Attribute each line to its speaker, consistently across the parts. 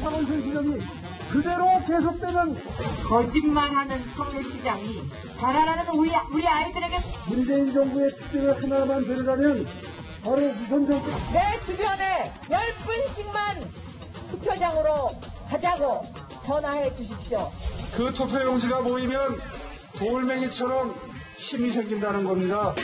Speaker 1: 3월 시점이 그대로 계속되는
Speaker 2: 거짓말하는 서울시장이 잘하라는 우리 아이들에게
Speaker 1: 문재인 정부의 특징을 하나만 들으라면 바로 우선정부.
Speaker 2: 내 주변에 10분씩만 투표장으로 가자고 전화해 주십시오.
Speaker 1: 그 투표용지가 모이면 돌멩이처럼 힘이 생긴다는 겁니다.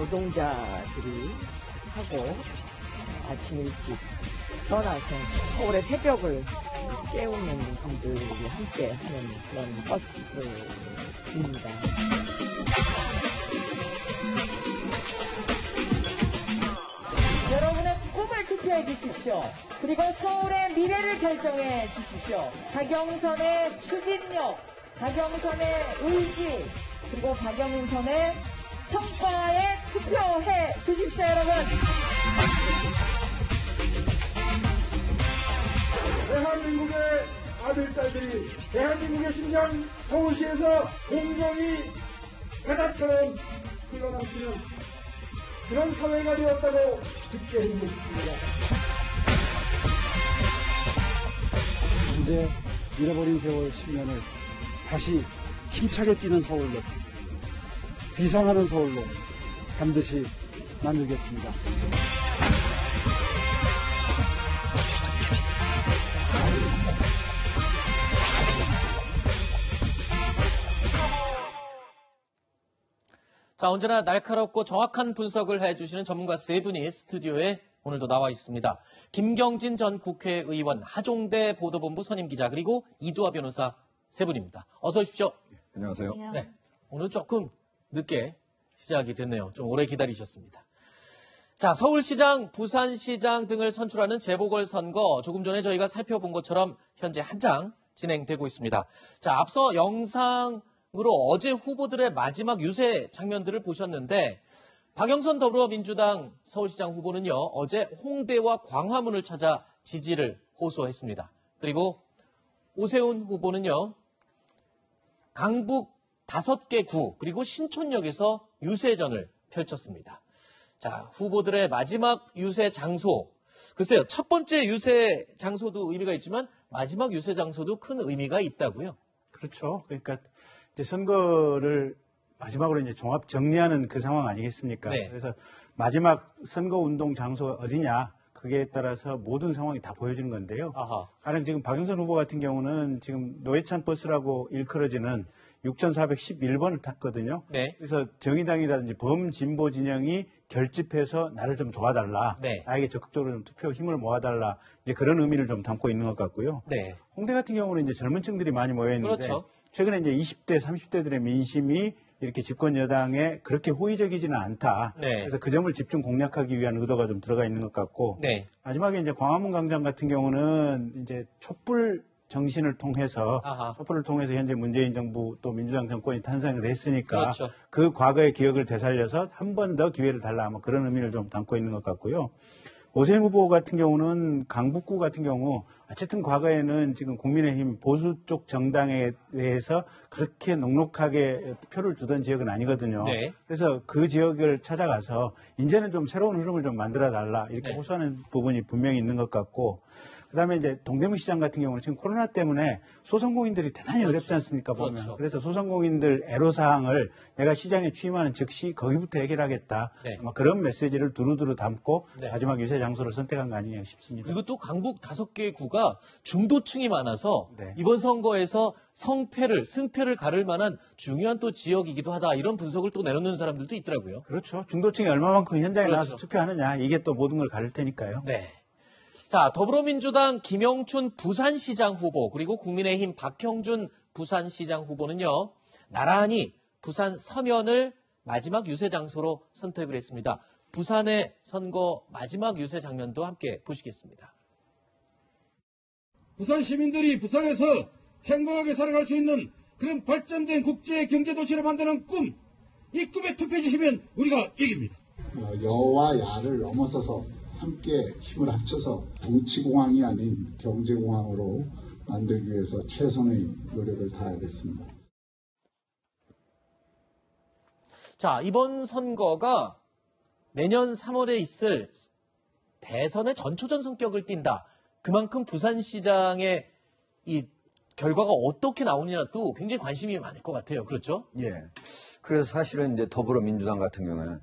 Speaker 2: 노동자들이 하고 아침 일찍 전화해서 서울의 새벽을 깨우는 분들이 함께 하는 그런 버스입니다. 여러분의 꿈을 투표해 주십시오. 그리고 서울의 미래를 결정해 주십시오. 박영선의 추진력, 박영선의 의지, 그리고 박영선의 성과에 투표해 주십시오, 여러분.
Speaker 1: 대한민국의 아들, 딸들이 대한민국의 심장 서울시에서 공정이 바다처럼 흘러넘치는 그런 사회가 되었다고 듣게 해주고 싶습니다. 이제 잃어버린 세월 10년을 다시 힘차게 뛰는 서울로, 비상하는 서울로 반드시 만들겠습니다.
Speaker 3: 자, 언제나 날카롭고 정확한 분석을 해주시는 전문가 세 분이 스튜디오에 오늘도 나와 있습니다. 김경진 전 국회의원, 하종대 보도본부 선임기자, 그리고 이두화 변호사 세 분입니다. 어서 오십시오.
Speaker 4: 안녕하세요.
Speaker 3: 네, 오늘 조금 늦게 시작이 됐네요. 좀 오래 기다리셨습니다. 자, 서울시장, 부산시장 등을 선출하는 재보궐선거, 조금 전에 저희가 살펴본 것처럼 현재 한창 진행되고 있습니다. 자, 앞서 영상으로 어제 후보들의 마지막 유세 장면들을 보셨는데, 박영선 더불어민주당 서울시장 후보는요, 어제 홍대와 광화문을 찾아 지지를 호소했습니다. 그리고 오세훈 후보는요, 강북 5개 구, 그리고 신촌역에서 유세전을 펼쳤습니다. 자, 후보들의 마지막 유세 장소. 글쎄요, 첫 번째 유세 장소도 의미가 있지만 마지막 유세 장소도 큰 의미가 있다고요.
Speaker 5: 그렇죠. 그러니까 이제 선거를 마지막으로 이제 종합 정리하는 그 상황 아니겠습니까?
Speaker 3: 네.
Speaker 5: 그래서 마지막 선거 운동 장소가 어디냐, 그게 따라서 모든 상황이 다 보여지는 건데요.
Speaker 3: 아하.
Speaker 5: 가령 지금 박영선 후보 같은 경우는 지금 노회찬 버스라고 일컬어지는 6411번을 탔거든요.
Speaker 3: 네.
Speaker 5: 그래서 정의당이라든지 범진보 진영이 결집해서 나를 좀 도와달라.
Speaker 3: 네.
Speaker 5: 나에게 적극적으로 좀 투표 힘을 모아달라. 이제 그런 의미를 좀 담고 있는 것 같고요. 네. 홍대 같은 경우는 이제 젊은 층들이 많이 모여 있는데,
Speaker 3: 그렇죠.
Speaker 5: 최근에 이제 20대, 30대들의 민심이 이렇게 집권 여당에 그렇게 호의적이지는 않다.
Speaker 3: 네.
Speaker 5: 그래서 그 점을 집중 공략하기 위한 의도가 좀 들어가 있는 것 같고,
Speaker 3: 네.
Speaker 5: 마지막에 이제 광화문 광장 같은 경우는 이제 촛불 정신을 통해서,
Speaker 3: 아하.
Speaker 5: 촛불을 통해서 현재 문재인 정부 또 민주당 정권이 탄생을 했으니까,
Speaker 3: 그렇죠.
Speaker 5: 그 과거의 기억을 되살려서 한 번 더 기회를 달라, 뭐 그런 의미를 좀 담고 있는 것 같고요. 오세훈 후보 같은 경우는 강북구 같은 경우 어쨌든 과거에는 지금 국민의힘 보수 쪽 정당에 대해서 그렇게 넉넉하게 표를 주던 지역은 아니거든요.
Speaker 3: 네.
Speaker 5: 그래서 그 지역을 찾아가서 이제는 좀 새로운 흐름을 좀 만들어 달라, 이렇게
Speaker 3: 네.
Speaker 5: 호소하는 부분이 분명히 있는 것 같고, 그다음에 이제 동대문 시장 같은 경우는 지금 코로나 때문에 소상공인들이 대단히
Speaker 3: 그렇죠.
Speaker 5: 어렵지 않습니까, 보면.
Speaker 3: 그렇죠.
Speaker 5: 그래서 소상공인들 애로사항을 내가 시장에 취임하는 즉시 거기부터 해결하겠다.
Speaker 3: 네.
Speaker 5: 아마 그런 메시지를 두루두루 담고
Speaker 3: 네.
Speaker 5: 마지막 유세 장소를 선택한 거 아니냐 싶습니다.
Speaker 3: 그리고 또 강북 5개 구가 중도층이 많아서
Speaker 5: 네.
Speaker 3: 이번 선거에서 승패를 가를 만한 중요한 또 지역이기도 하다, 이런 분석을 또 내놓는 사람들도 있더라고요.
Speaker 5: 그렇죠. 중도층이 얼마만큼 현장에
Speaker 3: 그렇죠.
Speaker 5: 나와서 투표하느냐, 이게 또 모든 걸 가릴 테니까요.
Speaker 3: 네. 자, 더불어민주당 김영춘 부산시장 후보, 그리고 국민의힘 박형준 부산시장 후보는요, 나란히 부산 서면을 마지막 유세 장소로 선택을 했습니다. 부산의 선거 마지막 유세 장면도 함께 보시겠습니다.
Speaker 6: 부산 시민들이 부산에서 행복하게 살아갈 수 있는 그런 발전된 국제 경제 도시를 만드는 꿈, 이 꿈에 투표해 주시면 우리가 이깁니다.
Speaker 4: 여와 야를 넘어서서 함께 힘을 합쳐서 정치공항이 아닌 경제공항으로 만들기 위해서 최선의 노력을 다하겠습니다.
Speaker 3: 자, 이번 선거가 내년 3월에 있을 대선의 전초전 성격을 띈다. 그만큼 부산시장의 이 결과가 어떻게 나오느냐도 굉장히 관심이 많을 것 같아요. 그렇죠?
Speaker 7: 예. 그래서 사실은 이제 더불어민주당 같은 경우에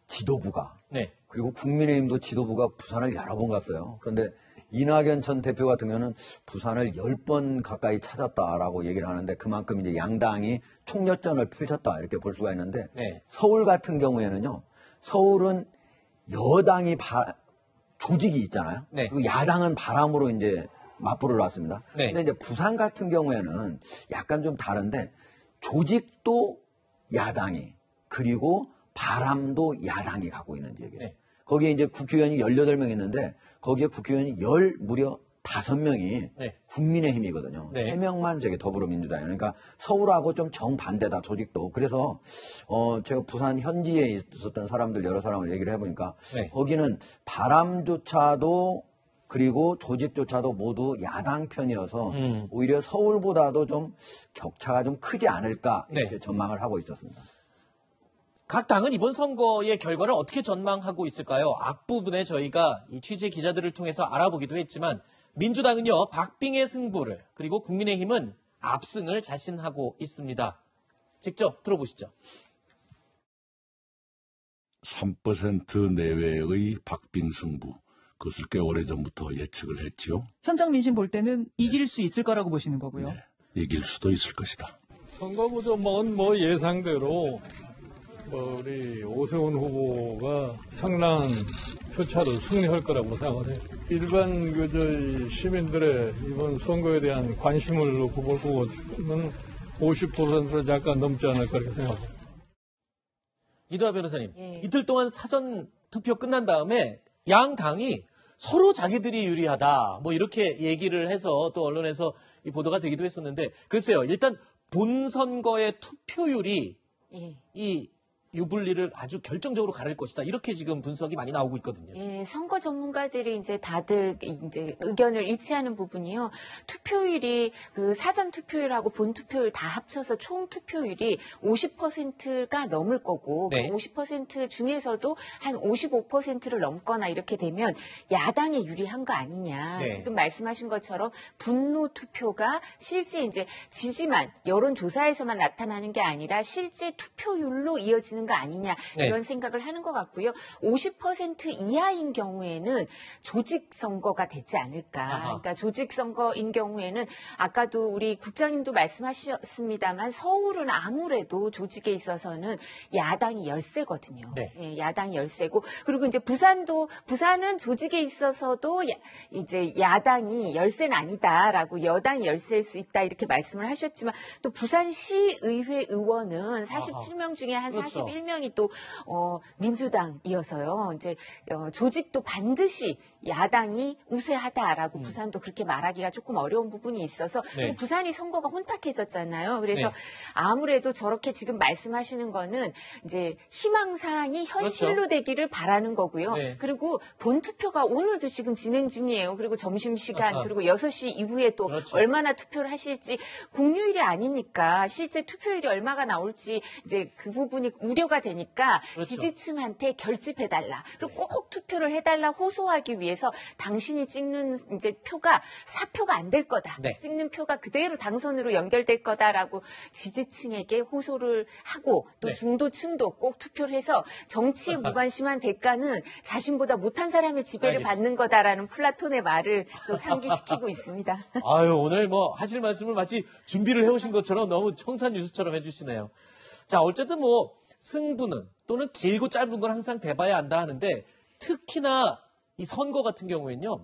Speaker 7: 지도부가
Speaker 3: 네.
Speaker 7: 그리고 국민의힘도 지도부가 부산을 여러 번 갔어요. 그런데 이낙연 전 대표 같은 경우는 부산을 10번 가까이 찾았다라고 얘기를 하는데 그만큼 이제 양당이 총력전을 펼쳤다 이렇게 볼 수가 있는데
Speaker 3: 네.
Speaker 7: 서울 같은 경우에는요. 서울은 여당이 조직이 있잖아요.
Speaker 3: 네.
Speaker 7: 그리고 야당은 바람으로 이제 맞불을 놨습니다.
Speaker 3: 네.
Speaker 7: 근데 이제 부산 같은 경우에는 약간 좀 다른데 조직도 야당이 그리고 바람도 야당이 갖고 있는 지역이에요.
Speaker 3: 네.
Speaker 7: 거기에 이제 국회의원이 18명 있는데 거기에 국회의원이 무려 5명이
Speaker 3: 네.
Speaker 7: 국민의힘이거든요.
Speaker 3: 네.
Speaker 7: 3명만 저게 더불어민주당이에요. 그러니까 서울하고 좀 정반대다 조직도. 그래서 제가 부산 현지에 있었던 사람들 여러 사람을 얘기를 해보니까
Speaker 3: 네.
Speaker 7: 거기는 바람조차도 그리고 조직조차도 모두 야당 편이어서 오히려 서울보다도 좀 격차가 좀 크지 않을까 이렇게
Speaker 3: 네.
Speaker 7: 전망을 하고 있었습니다.
Speaker 3: 각 당은 이번 선거의 결과를 어떻게 전망하고 있을까요? 앞부분에 저희가 이 취재 기자들을 통해서 알아보기도 했지만 민주당은요. 박빙의 승부를 그리고 국민의힘은 압승을 자신하고 있습니다. 직접 들어보시죠.
Speaker 8: 3% 내외의 박빙 승부. 그것을 꽤 오래전부터 예측을 했죠.
Speaker 9: 현장 민심 볼 때는 이길 수 있을 거라고 보시는 거고요.
Speaker 8: 네, 이길 수도 있을 것이다.
Speaker 10: 선거 구도는 뭐 예상대로 우리 오세훈 후보가 상당한 표차로 승리할 거라고 생각을 해요. 일반 시민들의 이번 선거에 대한 관심을 놓고 볼 거는 50%를 약간 넘지 않을까 이렇게 생각합니다.
Speaker 3: 이도하 변호사님,
Speaker 11: 예.
Speaker 3: 이틀 동안 사전 투표 끝난 다음에 양 당이 서로 자기들이 유리하다 뭐 이렇게 얘기를 해서 또 언론에서 이 보도가 되기도 했었는데 글쎄요. 일단 본선거의 투표율이
Speaker 11: 예.
Speaker 3: 이 유불리를 아주 결정적으로 가를 것이다. 이렇게 지금 분석이 많이 나오고 있거든요.
Speaker 11: 예, 선거 전문가들이 이제 다들 이제 의견을 일치하는 부분이요. 투표율이 그 사전 투표율하고 본 투표율 다 합쳐서 총 투표율이 50%가 넘을 거고
Speaker 3: 네.
Speaker 11: 그 50% 중에서도 한 55%를 넘거나 이렇게 되면 야당에 유리한 거 아니냐.
Speaker 3: 네.
Speaker 11: 지금 말씀하신 것처럼 분노 투표가 실제 이제 지지만 여론조사에서만 나타나는 게 아니라 실제 투표율로 이어지는 거 아니냐
Speaker 3: 네.
Speaker 11: 이런 생각을 하는 것 같고요. 50% 이하인 경우에는 조직 선거가 되지 않을까.
Speaker 3: 아하.
Speaker 11: 그러니까 조직 선거인 경우에는 아까도 우리 국장님도 말씀하셨습니다만 서울은 아무래도 조직에 있어서는 야당이 열세거든요.
Speaker 3: 네.
Speaker 11: 예, 야당이 열세고 그리고 이제 부산은 조직에 있어서도 이제 야당이 열세는 아니다라고 여당이 열세일 수 있다 이렇게 말씀을 하셨지만 또 부산시의회 의원은 47명 중에 한
Speaker 3: 그렇죠.
Speaker 11: 41명이 또 민주당이어서요. 이제 조직도 반드시 야당이 우세하다라고 부산도 그렇게 말하기가 조금 어려운 부분이 있어서
Speaker 3: 네.
Speaker 11: 그리고 부산이 선거가 혼탁해졌잖아요. 그래서
Speaker 3: 네.
Speaker 11: 아무래도 저렇게 지금 말씀하시는 거는 이제 희망사항이 현실로
Speaker 3: 그렇죠.
Speaker 11: 되기를 바라는 거고요.
Speaker 3: 네.
Speaker 11: 그리고 본 투표가 오늘도 지금 진행 중이에요. 그리고 점심시간
Speaker 3: 아하.
Speaker 11: 그리고 6시 이후에 또
Speaker 3: 그렇죠.
Speaker 11: 얼마나 투표를 하실지 공휴일이 아니니까 실제 투표율이 얼마가 나올지 이제 그 부분이 우려가 되니까
Speaker 3: 그렇죠.
Speaker 11: 지지층한테 결집해달라. 그리고 꼭 투표를 해달라 호소하기 위해서 당신이 찍는 이제 표가 사표가 안 될 거다.
Speaker 3: 네.
Speaker 11: 찍는 표가 그대로 당선으로 연결될 거다라고 지지층에게 호소를 하고 또
Speaker 3: 네.
Speaker 11: 중도층도 꼭 투표를 해서 정치에 무관심한 대가는 자신보다 못한 사람의 지배를
Speaker 3: 알겠습니다.
Speaker 11: 받는 거다라는 플라톤의 말을 또 상기시키고 있습니다.
Speaker 3: 아유, 오늘 뭐 하실 말씀을 마치 준비를 해오신 것처럼 너무 청산 유수처럼 해주시네요. 자, 어쨌든 뭐 승부는 또는 길고 짧은 건 항상 대봐야 한다 하는데 특히나 이 선거 같은 경우에는요.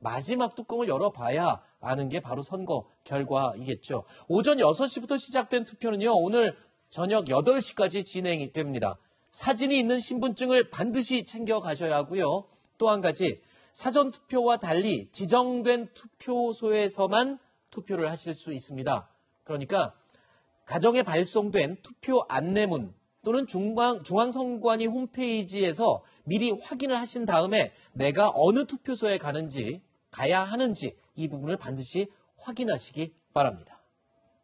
Speaker 3: 마지막 뚜껑을 열어봐야 아는 게 바로 선거 결과이겠죠. 오전 6시부터 시작된 투표는요. 오늘 저녁 8시까지 진행이 됩니다. 사진이 있는 신분증을 반드시 챙겨가셔야 하고요. 또 한 가지 사전투표와 달리 지정된 투표소에서만 투표를 하실 수 있습니다. 그러니까 가정에 발송된 투표 안내문 또는 중앙선관위 홈페이지에서 미리 확인을 하신 다음에 내가 어느 투표소에 가야 하는지 이 부분을 반드시 확인하시기 바랍니다.